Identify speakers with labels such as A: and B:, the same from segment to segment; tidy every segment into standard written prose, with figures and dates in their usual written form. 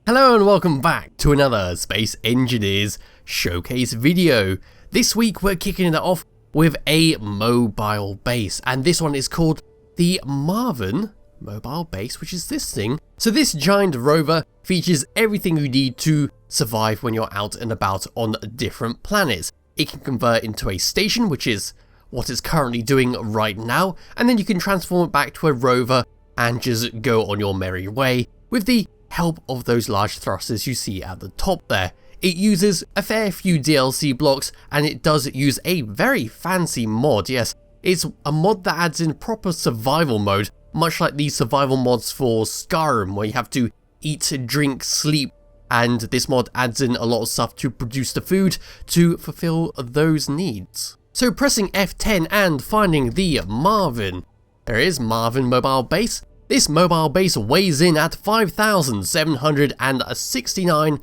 A: Hello and welcome back to another Space Engineers showcase video. This week we're kicking it off with a mobile base, and this one is called the Marvin Mobile Base, which is this thing. So this giant rover features everything you need to survive when you're out and about on different planets. It can convert into a station, which is what it's currently doing right now, and then you can transform it back to a rover and just go on your merry way with the help of those large thrusters you see at the top there. It uses a fair few DLC blocks, and it does use a very fancy mod. Yes, it's a mod that adds in proper survival mode, much like the survival mods for Skyrim, where you have to eat, drink, sleep, and this mod adds in a lot of stuff to produce the food to fulfill those needs. So pressing F10 and finding the Marvin. There is Marvin Mobile Base. This mobile base weighs in at 5,769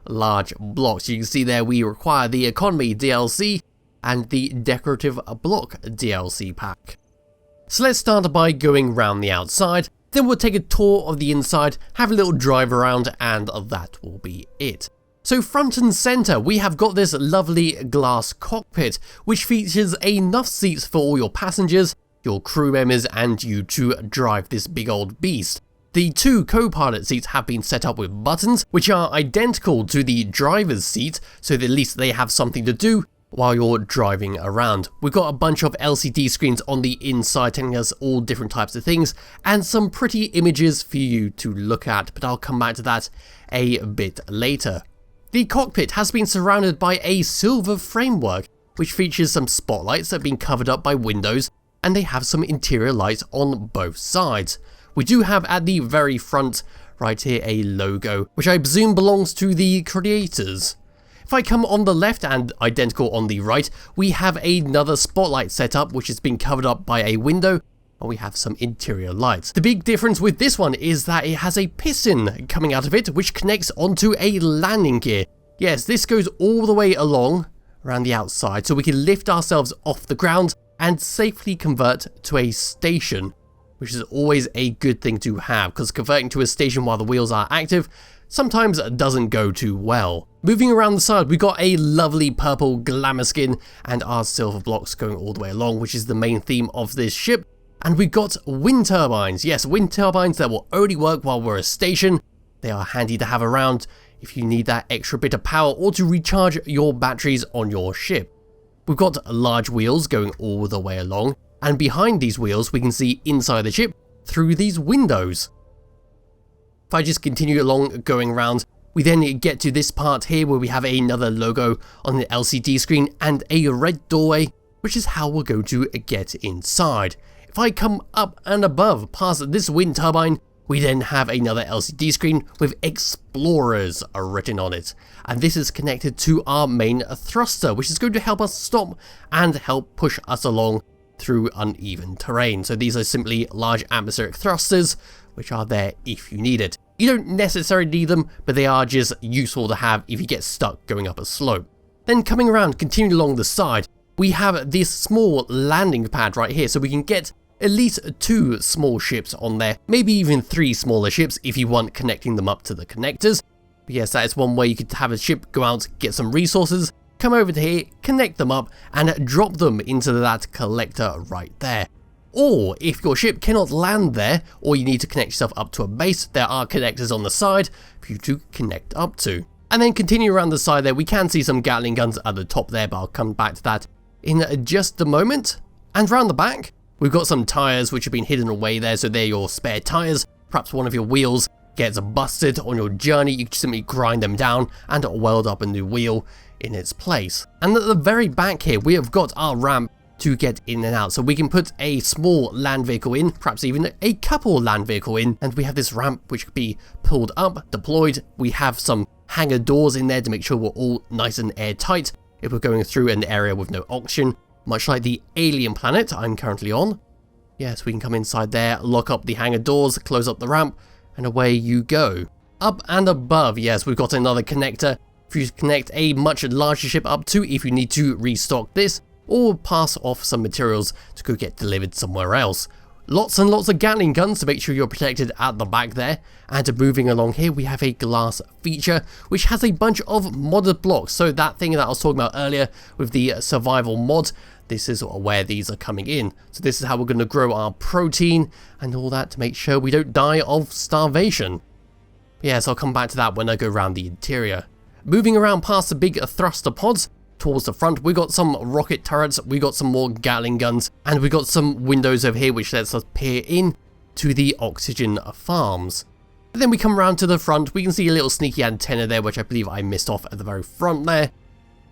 A: large blocks. You can see there we require the economy DLC and the decorative block DLC pack. So let's start by going round the outside, then we'll take a tour of the inside, have a little drive around, and that will be it. So front and center, we have got this lovely glass cockpit, which features enough seats for all your passengers, your crew members, and you to drive this big old beast. The two co-pilot seats have been set up with buttons, which are identical to the driver's seat, so that at least they have something to do while you're driving around. We've got a bunch of LCD screens on the inside telling us all different types of things, and some pretty images for you to look at, but I'll come back to that a bit later. The cockpit has been surrounded by a silver framework, which features some spotlights that have been covered up by windows, and they have some interior lights on both sides. We do have at the very front right here a logo, which I presume belongs to the creators. If I come on the left and identical on the right, we have another spotlight setup which has been covered up by a window, and we have some interior lights. The big difference with this one is that it has a piston coming out of it which connects onto a landing gear. Yes, this goes all the way along around the outside so we can lift ourselves off the ground and safely convert to a station, which is always a good thing to have, because converting to a station while the wheels are active sometimes doesn't go too well. Moving around the side, we got a lovely purple glamour skin and our silver blocks going all the way along, which is the main theme of this ship. And we've got wind turbines. Yes, wind turbines that will only work while we're a station. They are handy to have around if you need that extra bit of power or to recharge your batteries on your ship. We've got large wheels going all the way along, and behind these wheels we can see inside the ship through these windows. If I just continue along going around, we then get to this part here where we have another logo on the LCD screen and a red doorway, which is how we're going to get inside. If I come up and above past this wind turbine, we then have another LCD screen with Explorers written on it, and this is connected to our main thruster, which is going to help us stop and help push us along through uneven terrain. So these are simply large atmospheric thrusters, which are there if you need it. You don't necessarily need them, but they are just useful to have if you get stuck going up a slope. Then coming around, continuing along the side, we have this small landing pad right here, so we can get at least 2 small ships on there, maybe even 3 smaller ships if you want connecting them up to the connectors. But yes, that is one way you could have a ship go out, get some resources, come over to here, connect them up, and drop them into that collector right there. Or if your ship cannot land there, or you need to connect yourself up to a base, there are connectors on the side for you to connect up to. And then continue around the side there, we can see some Gatling guns at the top there, but I'll come back to that in just a moment. And round the back, we've got some tyres which have been hidden away there, so they're your spare tyres. Perhaps one of your wheels gets busted on your journey, you can simply grind them down and weld up a new wheel in its place. And at the very back here, we have got our ramp to get in and out, so we can put a small land vehicle in, perhaps even a couple land vehicle in, and we have this ramp which could be pulled up, deployed. We have some hangar doors in there to make sure we're all nice and airtight if we're going through an area with no oxygen, much like the alien planet I'm currently on. Yes, we can come inside there, lock up the hangar doors, close up the ramp, and away you go. Up and above, yes, we've got another connector for you to connect a much larger ship up to if you need to restock this, or pass off some materials to go get delivered somewhere else. Lots and lots of Gatling guns to make sure you're protected at the back there. And moving along here, we have a glass feature, which has a bunch of modded blocks. So that thing that I was talking about earlier with the survival mod, this is where these are coming in. So this is how we're going to grow our protein and all that to make sure we don't die of starvation. Yes, I'll come back to that when I go around the interior. Moving around past the big thruster pods, towards the front, we got some rocket turrets, we got some more Gatling guns, and we got some windows over here which lets us peer in to the oxygen farms. And then we come around to the front, we can see a little sneaky antenna there, which I believe I missed off at the very front there.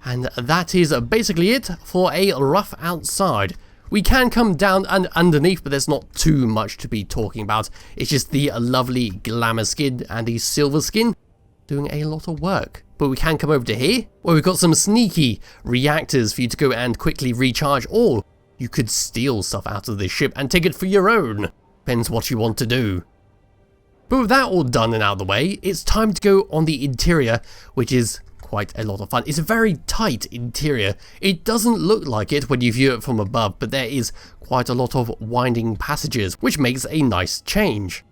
A: And that is basically it for a rough outside. We can come down and underneath, but there's not too much to be talking about. It's just the lovely glamour skin and the silver skin doing a lot of work. But we can come over to here, where we've got some sneaky reactors for you to go and quickly recharge, or you could steal stuff out of this ship and take it for your own. Depends what you want to do. But with that all done and out of the way, it's time to go on the interior, which is quite a lot of fun. It's a very tight interior. It doesn't look like it when you view it from above, but there is quite a lot of winding passages, which makes a nice change.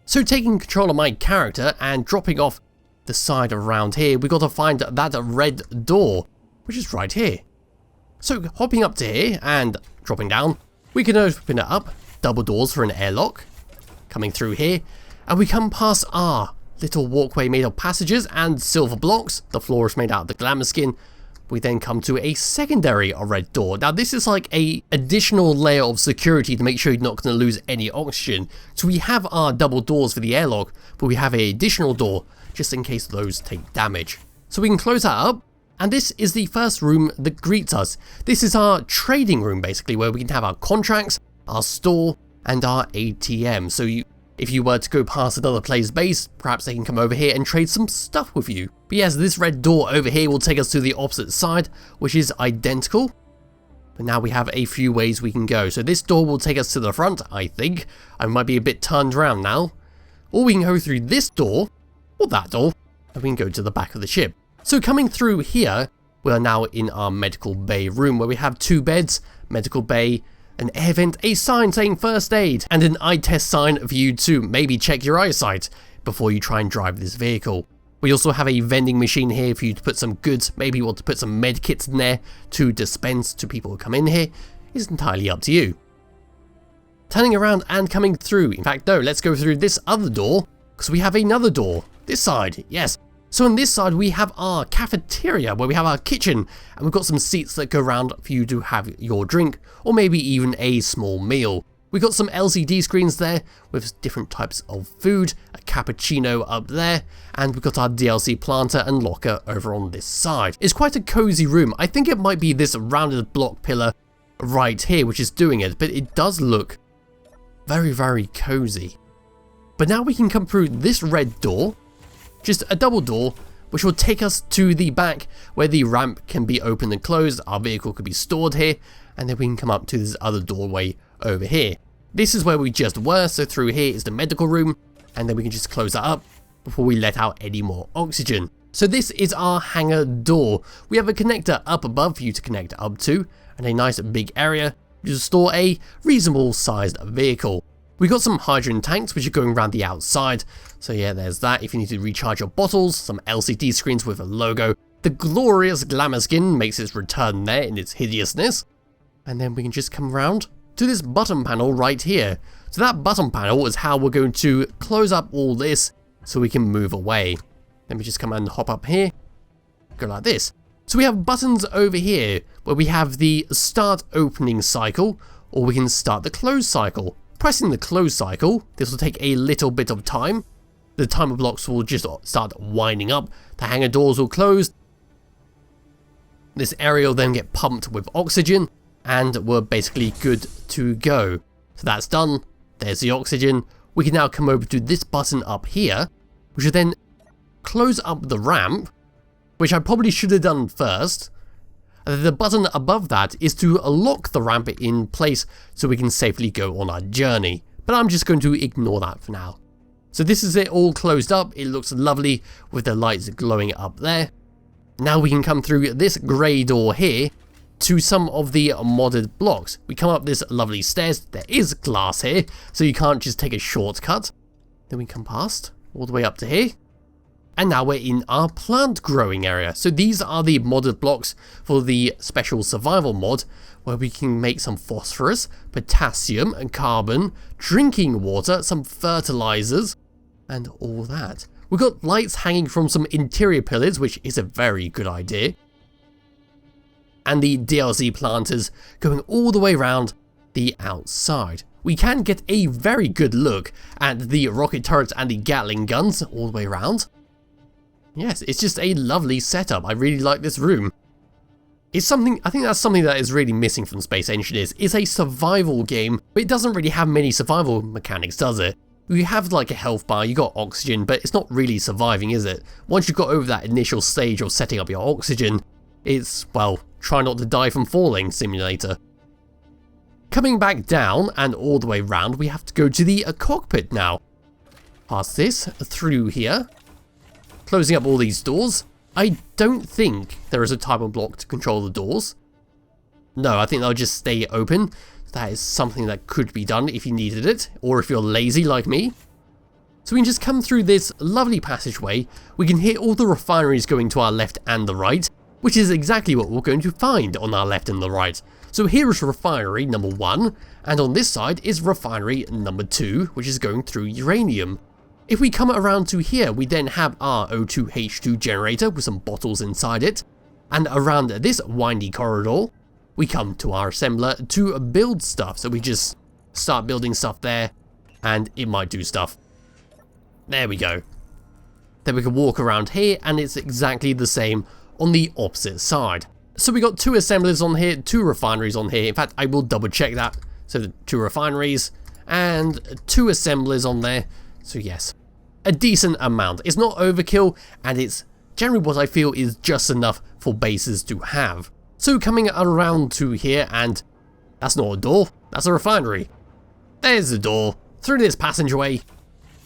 A: So taking control of my character and dropping off the side around here, we got to find that red door, which is right here. So hopping up to here and dropping down, we can open it up, double doors for an airlock, coming through here, and we come past our little walkway made of passages and silver blocks. The floor is made out of the glamour skin. We then come to a secondary red door. Now this is like a additional layer of security to make sure you're not going to lose any oxygen. So we have our double doors for the airlock, but we have an additional door just in case those take damage. So we can close that up, and this is the first room that greets us. This is our trading room basically, where we can have our contracts, our store, and our ATM. So if you were to go past another player's base, perhaps they can come over here and trade some stuff with you. But yes, this red door over here will take us to the opposite side, which is identical. But now we have a few ways we can go. So this door will take us to the front, I think. I might be a bit turned around now. Or we can go through this door, or that door, and we can go to the back of the ship. So coming through here, we are now in our medical bay room, where we have 2 beds, medical bay, an air vent, a sign saying first aid, and an eye test sign for you to maybe check your eyesight before you try and drive this vehicle. We also have a vending machine here for you to put some goods, maybe you want to put some med kits in there to dispense to people who come in here. It's entirely up to you. Turning around and coming through, in fact no, let's go through this other door, because we have another door. This side, yes. So on this side we have our cafeteria, where we have our kitchen, and we've got some seats that go around for you to have your drink, or maybe even a small meal. We've got some LCD screens there with different types of food, a cappuccino up there, and we've got our DLC planter and locker over on this side. It's quite a cozy room. I think it might be this rounded block pillar right here which is doing it, but it does look very, very cozy. But now we can come through this red door, just a double door, which will take us to the back where the ramp can be opened and closed, our vehicle could be stored here, and then we can come up to this other doorway over here. This is where we just were, so through here is the medical room, and then we can just close that up before we let out any more oxygen. So this is our hangar door. We have a connector up above for you to connect up to, and a nice big area to store a reasonable sized vehicle. We got some hydrogen tanks which are going around the outside, so yeah, there's that if you need to recharge your bottles, some LCD screens with a logo. The glorious glamour skin makes its return there in its hideousness. And then we can just come around to this button panel right here. So that button panel is how we're going to close up all this so we can move away. Let me just come and hop up here, go like this. So we have buttons over here where we have the start opening cycle, or we can start the close cycle. Pressing the close cycle, this will take a little bit of time. The timer blocks will just start winding up, the hangar doors will close. This area will then get pumped with oxygen, and we're basically good to go. So that's done, there's the oxygen. We can now come over to this button up here, which will then close up the ramp, which I probably should have done first. The button above that is to lock the ramp in place so we can safely go on our journey, but I'm just going to ignore that for now. So this is it all closed up, it looks lovely with the lights glowing up there. Now we can come through this grey door here, to some of the modded blocks. We come up this lovely stairs. There is glass here, so you can't just take a shortcut. Then we come past, all the way up to here. And now we're in our plant growing area. So these are the modded blocks for the special survival mod, where we can make some phosphorus, potassium, and carbon, drinking water, some fertilizers, and all that. We've got lights hanging from some interior pillars, which is a very good idea. And the DLC planters going all the way around the outside. We can get a very good look at the rocket turrets and the Gatling guns all the way around. Yes, it's just a lovely setup. I really like this room. I think that's something that is really missing from Space Engineers. It's a survival game, but it doesn't really have many survival mechanics, does it? You have like a health bar, you got oxygen, but it's not really surviving, is it? Once you've got over that initial stage of setting up your oxygen, it's, well, try not to die from falling simulator. Coming back down and all the way round, we have to go to the cockpit now. Past this, through here, closing up all these doors. I don't think there is a timer block to control the doors. No, I think they'll just stay open. That is something that could be done if you needed it, or if you're lazy like me. So we can just come through this lovely passageway. We can hear all the refineries going to our left and the right, which is exactly what we're going to find on our left and the right. So here is refinery number 1, and on this side is refinery number 2, which is going through uranium. If we come around to here, we then have our O2H2 generator with some bottles inside it, and around this windy corridor, we come to our assembler to build stuff. So we just start building stuff there, and it might do stuff. There we go. Then we can walk around here, and it's exactly the same on the opposite side. So we got 2 assemblers on here, 2 refineries on here. In fact, I will double check that. So the 2 refineries and 2 assemblers on there. So yes, a decent amount. It's not overkill, and it's generally what I feel is just enough for bases to have. So coming around to here, and that's not a door, that's a refinery. There's the door, through this passageway,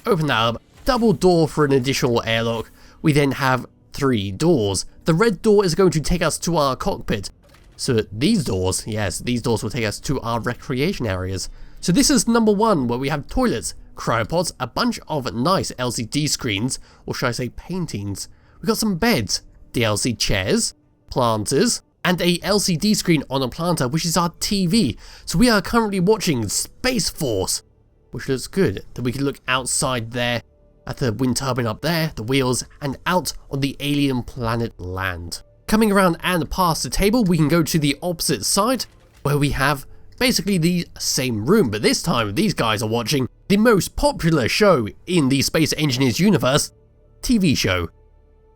A: open that up, double door for an additional airlock. We then have 3 doors. The red door is going to take us to our cockpit. So these doors, yes, these doors will take us to our recreation areas. So this is number 1, where we have toilets, cryopods, a bunch of nice LCD screens, or should I say paintings. We've got some beds, DLC chairs, planters, and a LCD screen on a planter, which is our TV. So we are currently watching Space Force, which looks good. Then we can look outside there at the wind turbine up there, the wheels, and out on the alien planet land. Coming around and past the table, we can go to the opposite side, where we have basically the same room, but this time these guys are watching the most popular show in the Space Engineers universe, TV show.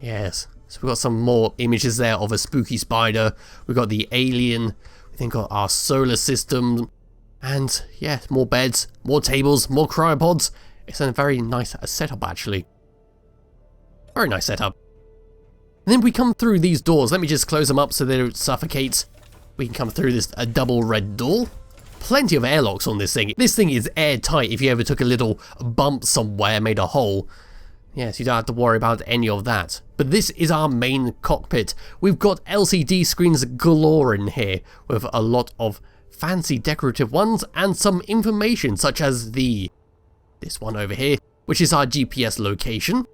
A: Yes, so we've got some more images there of a spooky spider, we've got the alien, we then got our solar system, and yeah, more beds, more tables, more cryopods. It's a very nice setup, actually. Very nice setup. And then we come through these doors. Let me just close them up so they don't suffocate. We can come through this double red door. Plenty of airlocks on this thing. This thing is airtight if you ever took a little bump somewhere, made a hole. Yes, you don't have to worry about any of that. But this is our main cockpit. We've got LCD screens galore in here, with a lot of fancy decorative ones and some information such as this one over here, which is our GPS location.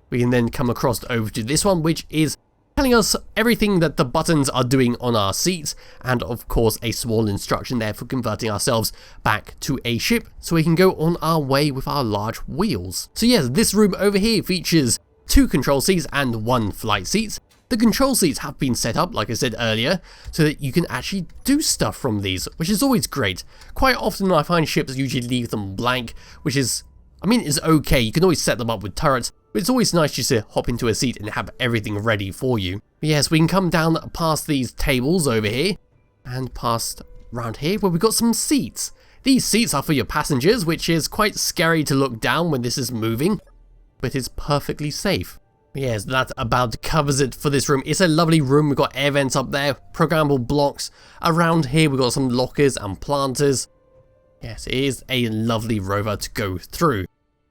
A: We can then come across over to this one, which is telling us everything that the buttons are doing on our seats, and of course a small instruction there for converting ourselves back to a ship so we can go on our way with our large wheels. So yes, this room over here features 2 control seats and 1 flight seats. The control seats have been set up, like I said earlier, so that you can actually do stuff from these, which is always great. Quite often I find ships usually leave them blank, which is, I mean, it's okay, you can always set them up with turrets, but it's always nice just to hop into a seat and have everything ready for you. But yes, we can come down past these tables over here, and past around here where we've got some seats. These seats are for your passengers, which is quite scary to look down when this is moving, but it's perfectly safe. Yes, that about covers it for this room. It's a lovely room. We've got air vents up there, programmable blocks. Around here we've got some lockers and planters. Yes, it is a lovely rover to go through.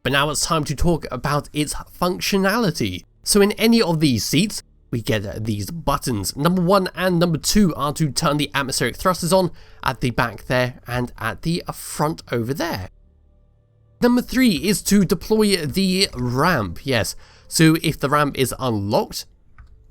A: But now it's time to talk about its functionality. So in any of these seats, we we get these buttons. Number 1 and number 2 are to turn the atmospheric thrusters on at the back there and at the front over there. Number 3 is to deploy the ramp, yes. So if the ramp is unlocked,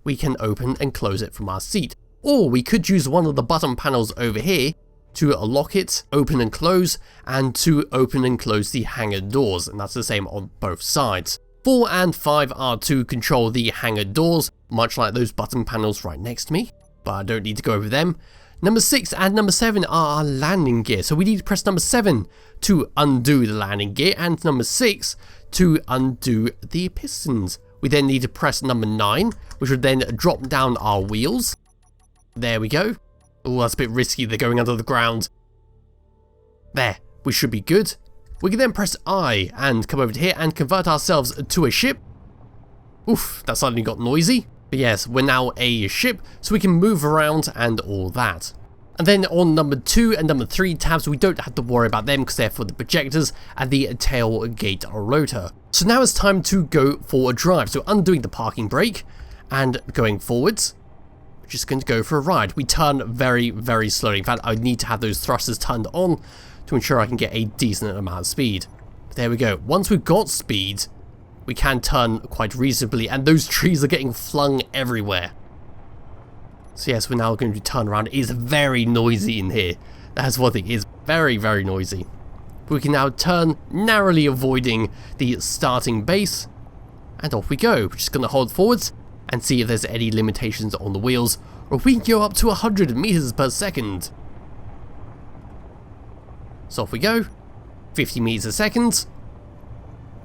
A: we can open and close it from our seat. Or we could use one of the button panels over here to lock it, open and close, and to open and close the hangar doors, and that's the same on both sides. 4 and 5 are to control the hangar doors, much like those button panels right next to me, but I don't need to go over them. Number 6 and number 7 are our landing gear, so we need to press number 7 to undo the landing gear, and number 6 to undo the pistons. We then need to press number 9, which would then drop down our wheels. There we go. Oh, that's a bit risky, they're going under the ground. There, we should be good. We can then press I and come over to here and convert ourselves to a ship. Oof, that suddenly got noisy. But yes, we're now a ship, so we can move around and all that. And then on number 2 and number 3 tabs, we don't have to worry about them because they're for the projectors and the tailgate rotor. So now it's time to go for a drive. So undoing the parking brake and going forwards. We're just going to go for a ride. We turn very, very slowly. In fact, I need to have those thrusters turned on to ensure I can get a decent amount of speed. But there we go. Once we've got speed, we can turn quite reasonably, and those trees are getting flung everywhere. So yes, we're now going to turn around. It is very noisy in here. That's one thing. It is very, very noisy. We can now turn, narrowly avoiding the starting base, and off we go. We're just going to hold forwards and see if there's any limitations on the wheels, or if we can go up to 100 meters per second. So off we go. 50 meters a second.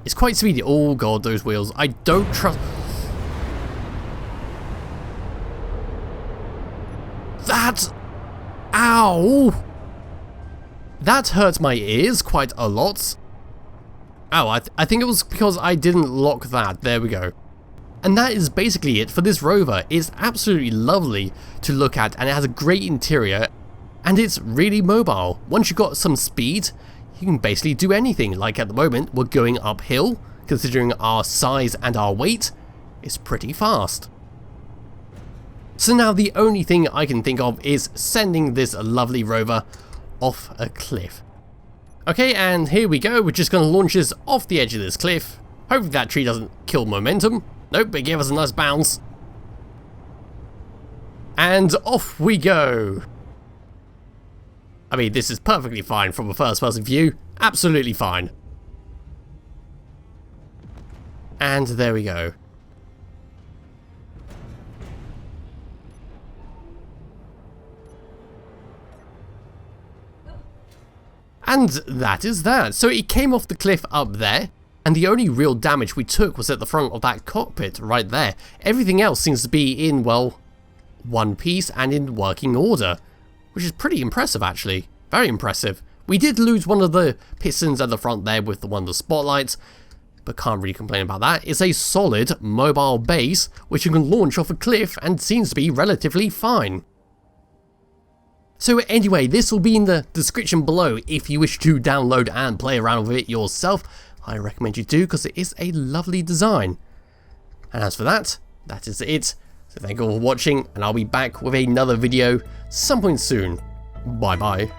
A: It's quite speedy. Oh god, those wheels. I don't trust... That... Ow! That hurt my ears quite a lot. Oh, I think it was because I didn't lock that. There we go. And that is basically it for this rover. It's absolutely lovely to look at, and it has a great interior, and it's really mobile. Once you've got some speed, you can basically do anything. Like at the moment, we're going uphill, considering our size and our weight, it's pretty fast. So now the only thing I can think of is sending this lovely rover off a cliff. Okay, and here we go. We're just going to launch this off the edge of this cliff. Hopefully that tree doesn't kill momentum. Nope, it gave us a nice bounce. And off we go. I mean, this is perfectly fine from a first-person view. Absolutely fine. And there we go. And that is that. So it came off the cliff up there, and the only real damage we took was at the front of that cockpit right there. Everything else seems to be in, well, one piece and in working order, which is pretty impressive actually. Very impressive. We did lose one of the pistons at the front there with one of the spotlights, but can't really complain about that. It's a solid mobile base which you can launch off a cliff and seems to be relatively fine. So anyway, this will be in the description below if you wish to download and play around with it yourself. I recommend you do because it is a lovely design. And as for that, that is it. So thank you all for watching, and I'll be back with another video some point soon. Bye bye.